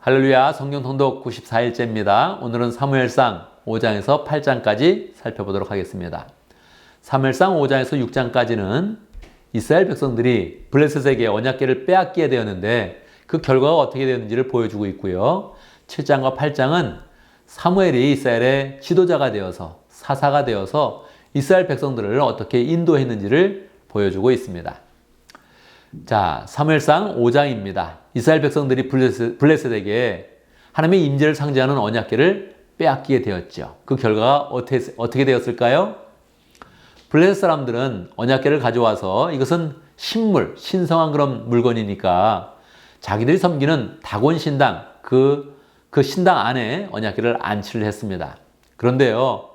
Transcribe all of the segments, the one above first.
할렐루야, 성경 통독 94일째입니다. 오늘은 사무엘상 5장에서 8장까지 살펴보도록 하겠습니다. 사무엘상 5장에서 6장까지는 이스라엘 백성들이 블레셋에게 언약궤를 빼앗기게 되었는데 그 결과가 어떻게 되었는지를 보여주고 있고요. 7장과 8장은 사무엘이 이스라엘의 지도자가 되어서 사사가 되어서 이스라엘 백성들을 어떻게 인도했는지를 보여주고 있습니다. 자, 사무엘상 5장입니다. 이스라엘 백성들이 블레셋에게 하나님의 임재를 상징하는 언약궤를 빼앗기게 되었죠. 그 결과가 어떻게 되었을까요? 블레셋 사람들은 언약궤를 가져와서 이것은 신물, 신성한 그런 물건이니까 자기들이 섬기는 다곤 신당, 그 신당 안에 언약궤를 안치를 했습니다. 그런데요,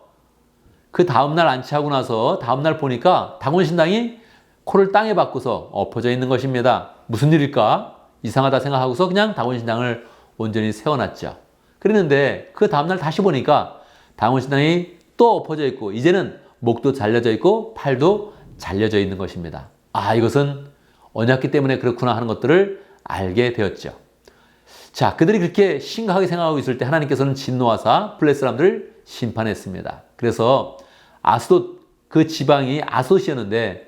그 다음날 안치하고 나서 다음날 보니까 다곤 신당이 코를 땅에 박고서 엎어져 있는 것입니다. 무슨 일일까? 이상하다 생각하고서 그냥 다곤 신당을 온전히 세워놨죠. 그랬는데 그 다음날 다시 보니까 다곤 신당이 또 엎어져 있고 이제는 목도 잘려져 있고 팔도 잘려져 있는 것입니다. 아, 이것은 언약궤 때문에 그렇구나 하는 것들을 알게 되었죠. 자, 그들이 그렇게 심각하게 생각하고 있을 때 하나님께서는 진노하사 블레셋 사람들을 심판했습니다. 그래서 아스돗, 그 지방이 아스돗이었는데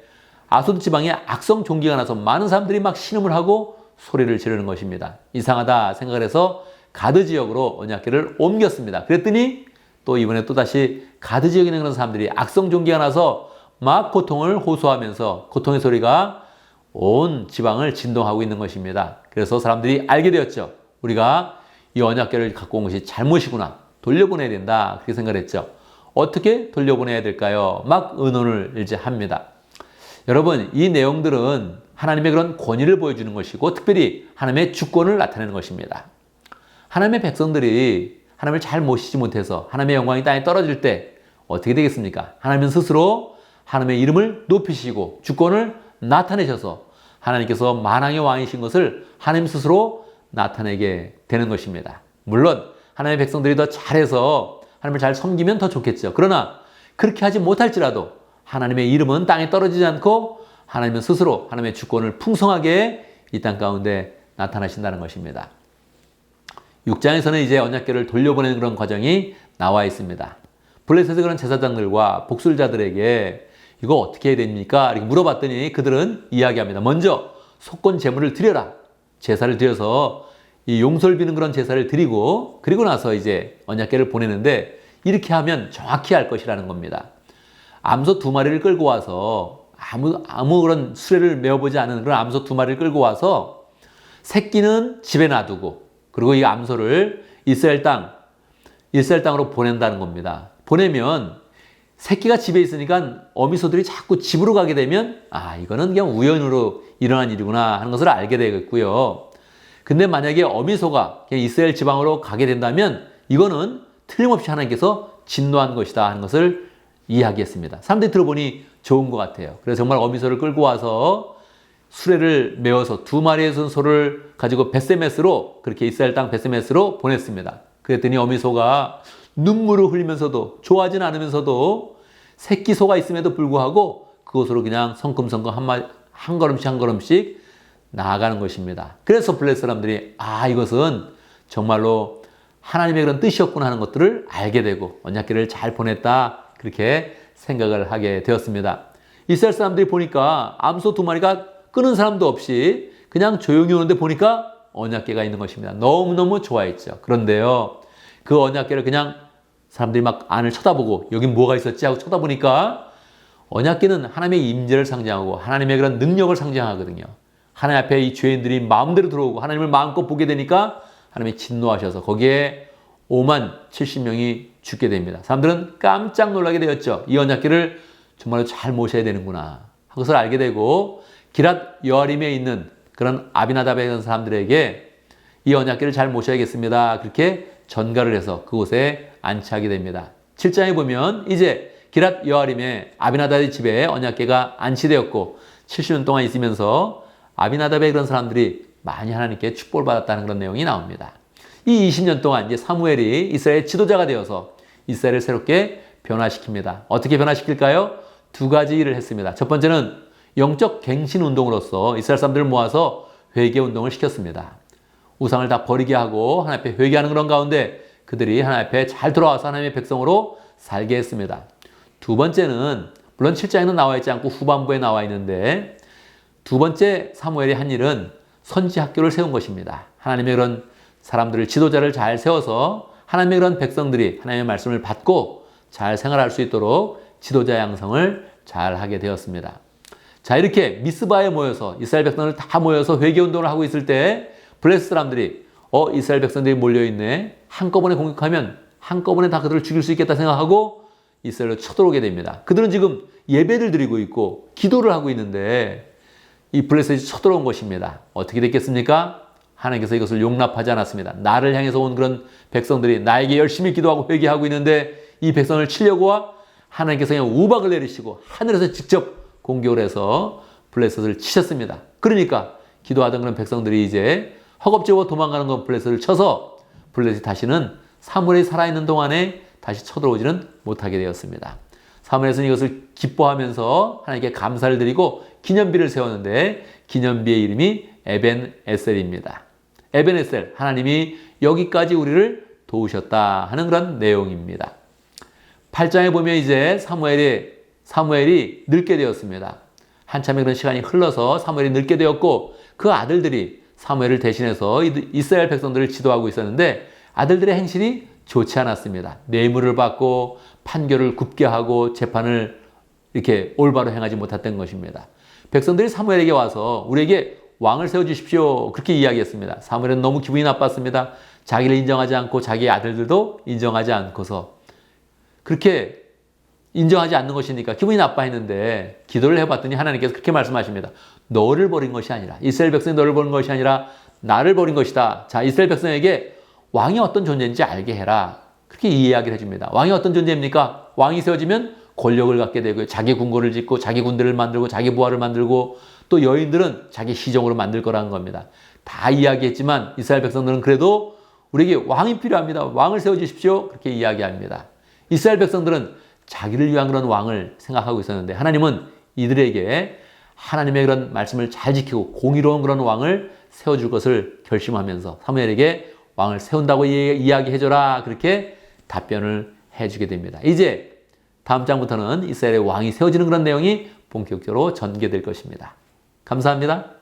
아스돗 지방에 악성 종기가 나서 많은 사람들이 막 신음을 하고 소리를 지르는 것입니다. 이상하다 생각을 해서 가드 지역으로 언약궤를 옮겼습니다. 그랬더니 또 이번에 또 다시 가드 지역에 있는 그런 사람들이 악성 종기가 나서 막 고통을 호소하면서 고통의 소리가 온 지방을 진동하고 있는 것입니다. 그래서 사람들이 알게 되었죠. 우리가 이 언약궤를 갖고 온 것이 잘못이구나. 돌려보내야 된다. 그렇게 생각을 했죠. 어떻게 돌려보내야 될까요? 막 의논을 이제 합니다. 여러분, 이 내용들은 하나님의 그런 권위를 보여주는 것이고 특별히 하나님의 주권을 나타내는 것입니다. 하나님의 백성들이 하나님을 잘 모시지 못해서 하나님의 영광이 땅에 떨어질 때 어떻게 되겠습니까? 하나님은 스스로 하나님의 이름을 높이시고 주권을 나타내셔서 하나님께서 만왕의 왕이신 것을 하나님 스스로 나타내게 되는 것입니다. 물론 하나님의 백성들이 더 잘해서 하나님을 잘 섬기면 더 좋겠죠. 그러나 그렇게 하지 못할지라도 하나님의 이름은 땅에 떨어지지 않고 하나님은 스스로 하나님의 주권을 풍성하게 이 땅 가운데 나타나신다는 것입니다. 6장에서는 이제 언약궤를 돌려보내는 그런 과정이 나와 있습니다. 블레셋의 그런 제사장들과 복술자들에게 이거 어떻게 해야 됩니까? 이렇게 물어봤더니 그들은 이야기합니다. 먼저 속건 제물을 드려라. 제사를 드려서 이 용서를 비는 그런 제사를 드리고 그리고 나서 이제 언약궤를 보내는데 이렇게 하면 정확히 할 것이라는 겁니다. 암소 2마리를 끌고 와서 아무 그런 수레를 메어보지 않은 그런 암소 2마리를 끌고 와서 새끼는 집에 놔두고 그리고 이 암소를 이스라엘 땅으로 보낸다는 겁니다. 보내면 새끼가 집에 있으니까 어미소들이 자꾸 집으로 가게 되면 이거는 그냥 우연으로 일어난 일이구나 하는 것을 알게 되겠고요. 근데 만약에 어미소가 그냥 이스라엘 지방으로 가게 된다면 이거는 틀림없이 하나님께서 진노한 것이다 하는 것을 이야기했습니다. 사람들이 들어보니 좋은 것 같아요. 그래서 정말 어미소를 끌고 와서 수레를 메어서 2마리의 소를 가지고 베세메스로 그렇게 이스라엘 땅 베세메스로 보냈습니다. 그랬더니 어미소가 눈물을 흘리면서도 좋아하진 않으면서도 새끼 소가 있음에도 불구하고 그곳으로 그냥 성큼성큼 한 걸음씩 나아가는 것입니다. 그래서 블레셋 사람들이 이것은 정말로 하나님의 그런 뜻이었구나 하는 것들을 알게 되고 언약궤를 잘 보냈다 그렇게 생각을 하게 되었습니다. 이스라엘 사람들이 보니까 암소 2마리가 끄는 사람도 없이 그냥 조용히 오는데 보니까 언약궤가 있는 것입니다. 너무너무 좋아했죠. 그런데요, 그 언약궤를 그냥 사람들이 막 안을 쳐다보고 여긴 뭐가 있었지 하고 쳐다보니까 언약궤는 하나님의 임재를 상징하고 하나님의 그런 능력을 상징하거든요. 하나님 앞에 이 죄인들이 마음대로 들어오고 하나님을 마음껏 보게 되니까 하나님이 진노하셔서 거기에 57,000명이 죽게 됩니다. 사람들은 깜짝 놀라게 되었죠. 이 언약궤를 정말로 잘 모셔야 되는구나. 그것을 알게 되고 기랏 여아림에 있는 그런 아비나답에 있는 사람들에게 이 언약궤를 잘 모셔야겠습니다. 그렇게 전가를 해서 그곳에 안치하게 됩니다. 7장에 보면 이제 기랏 여아림에 아비나답의 집에 언약궤가 안치되었고 70년 동안 있으면서 아비나답의 그런 사람들이 많이 하나님께 축복을 받았다는 그런 내용이 나옵니다. 이 20년 동안 이제 사무엘이 이스라엘 지도자가 되어서 이스라엘을 새롭게 변화시킵니다. 어떻게 변화시킬까요? 2가지 일을 했습니다. 첫 번째는 영적 갱신 운동으로서 이스라엘 사람들을 모아서 회개 운동을 시켰습니다. 우상을 다 버리게 하고 하나님 앞에 회개하는 그런 가운데 그들이 하나님 앞에 잘 돌아와서 하나님의 백성으로 살게 했습니다. 두 번째는 물론 7장에는 나와 있지 않고 후반부에 나와 있는데 두 번째 사무엘이 한 일은 선지 학교를 세운 것입니다. 하나님의 그런 사람들을 지도자를 잘 세워서 하나님의 그런 백성들이 하나님의 말씀을 받고 잘 생활할 수 있도록 지도자 양성을 잘 하게 되었습니다. 자, 이렇게 미스바에 모여서 이스라엘 백성들 다 모여서 회개 운동을 하고 있을 때 블레스 사람들이 이스라엘 백성들이 몰려있네. 한꺼번에 공격하면 한꺼번에 다 그들을 죽일 수 있겠다 생각하고 이스라엘로 쳐들어오게 됩니다. 그들은 지금 예배를 드리고 있고 기도를 하고 있는데 이 블레셋이 쳐들어온 것입니다. 어떻게 됐겠습니까? 하나님께서 이것을 용납하지 않았습니다. 나를 향해서 온 그런 백성들이 나에게 열심히 기도하고 회개하고 있는데 이 백성을 치려고 하나님께서 그냥 우박을 내리시고 하늘에서 직접 공격을 해서 블레셋을 치셨습니다. 그러니까 기도하던 그런 백성들이 이제 허겁지겁 도망가는 건 블레셋을 쳐서 블레셋이 다시는 사무엘이 살아있는 동안에 다시 쳐들어오지는 못하게 되었습니다. 사무엘은 이것을 기뻐하면서 하나님께 감사를 드리고 기념비를 세웠는데 기념비의 이름이 에벤 에셀입니다. 에벤 에셀, 하나님이 여기까지 우리를 도우셨다 하는 그런 내용입니다. 8장에 보면 이제 사무엘이 늙게 되었습니다. 한참의 그런 시간이 흘러서 사무엘이 늙게 되었고 그 아들들이 사무엘을 대신해서 이스라엘 백성들을 지도하고 있었는데 아들들의 행실이 좋지 않았습니다. 뇌물을 받고 판결을 굽게 하고 재판을 이렇게 올바로 행하지 못했던 것입니다. 백성들이 사무엘에게 와서 우리에게 왕을 세워주십시오. 그렇게 이야기했습니다. 사무엘은 너무 기분이 나빴습니다. 자기를 인정하지 않고 자기의 아들들도 인정하지 않고서 그렇게 인정하지 않는 것이니까 기분이 나빠했는데 기도를 해봤더니 하나님께서 그렇게 말씀하십니다. 너를 버린 것이 아니라 이스라엘 백성이 너를 버린 것이 아니라 나를 버린 것이다. 자, 이스라엘 백성에게 왕이 어떤 존재인지 알게 해라. 그렇게 이야기를 해줍니다. 왕이 어떤 존재입니까? 왕이 세워지면 권력을 갖게 되고 자기 궁궐을 짓고 자기 군대를 만들고 자기 부하를 만들고 또 여인들은 자기 시종으로 만들 거라는 겁니다. 다 이야기했지만 이스라엘 백성들은 그래도 우리에게 왕이 필요합니다. 왕을 세워주십시오. 그렇게 이야기합니다. 이스라엘 백성들은 자기를 위한 그런 왕을 생각하고 있었는데 하나님은 이들에게 하나님의 그런 말씀을 잘 지키고 공의로운 그런 왕을 세워줄 것을 결심하면서 사무엘에게 왕을 세운다고 이야기해줘라. 그렇게 답변을 해주게 됩니다. 이제 다음 장부터는 이스라엘의 왕이 세워지는 그런 내용이 본격적으로 전개될 것입니다. 감사합니다.